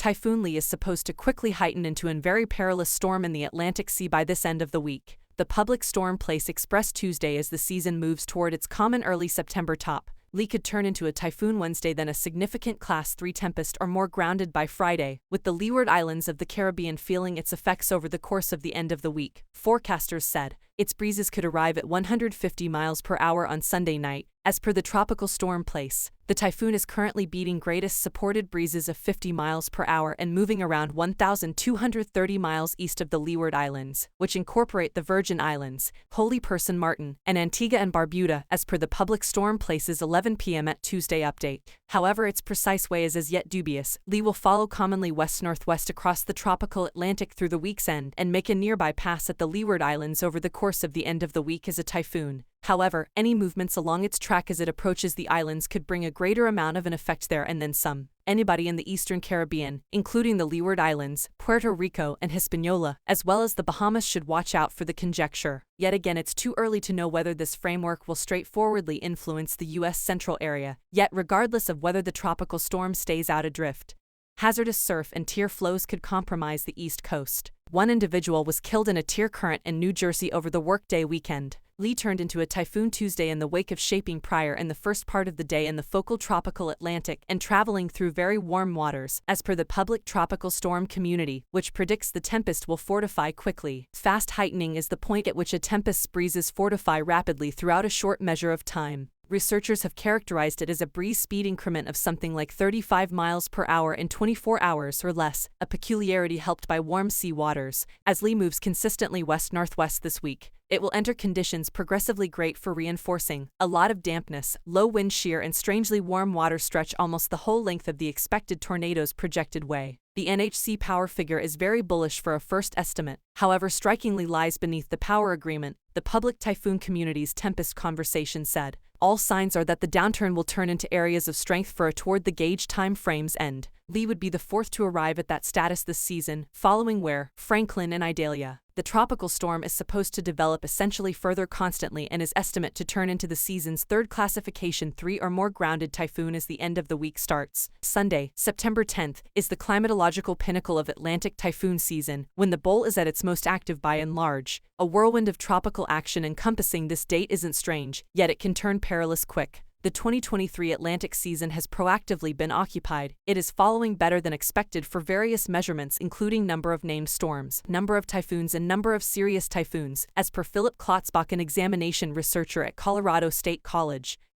Typhoon Lee is supposed to quickly heighten into a very perilous storm in the Atlantic Sea by this end of the week. The public storm place expressed Tuesday as the season moves toward its common early September top. Lee could turn into a typhoon Wednesday, then a significant Class 3 tempest or more grounded by Friday, with the leeward islands of the Caribbean feeling its effects over the course of the end of the week, forecasters said. Its breezes could arrive at 150 miles per hour on Sunday night, as per the tropical storm place. The typhoon is currently beating greatest supported breezes of 50 miles per hour and moving around 1,230 miles east of the Leeward Islands, which incorporate the Virgin Islands, Holy Person Martin, and Antigua and Barbuda, as per the public storm place's 11 p.m. at Tuesday update. However, its precise way is as yet dubious. Lee will follow commonly west-northwest across the tropical Atlantic through the week's end and make a nearby pass at the Leeward Islands over the course of the end of the week as a typhoon. However, any movements along its track as it approaches the islands could bring a greater amount of an effect there and then some. Anybody in the eastern Caribbean, including the Leeward Islands, Puerto Rico, and Hispaniola, as well as the Bahamas, should watch out for the conjecture. Yet again, it's too early to know whether this framework will straightforwardly influence the U.S. central area, yet regardless of whether the tropical storm stays out adrift. Hazardous surf and tier flows could compromise the East Coast. One individual was killed in a tier current in New Jersey over the workday weekend. Lee turned into a typhoon Tuesday in the wake of shaping prior in the first part of the day in the focal tropical Atlantic and traveling through very warm waters, as per the public tropical storm community, which predicts the tempest will fortify quickly. Fast heightening is the point at which a tempest's breezes fortify rapidly throughout a short measure of time. Researchers have characterized it as a breeze speed increment of something like 35 miles per hour in 24 hours or less, a peculiarity helped by warm sea waters. As Lee moves consistently west-northwest this week, it will enter conditions progressively great for reinforcing. A lot of dampness, low wind shear, and strangely warm water stretch almost the whole length of the expected tornado's projected way. The NHC power figure is very bullish for a first estimate, however strikingly lies beneath the power agreement, the public typhoon community's Tempest conversation said. All signs are that the downturn will turn into areas of strength for a toward the gauge time frame's end. Lee would be the fourth to arrive at that status this season, following Ware, Franklin, and Idalia. The tropical storm is supposed to develop essentially further constantly and is estimated to turn into the season's third classification 3 or more grounded typhoon as the end of the week starts. Sunday, September 10th, is the climatological pinnacle of Atlantic typhoon season, when the bowl is at its most active by and large. A whirlwind of tropical action encompassing this date isn't strange, yet it can turn perilous quick. The 2023 Atlantic season has proactively been occupied. It is following better than expected for various measurements including number of named storms, number of typhoons, and number of serious typhoons, as per Philip Klotzbach, an examination researcher at Colorado State College.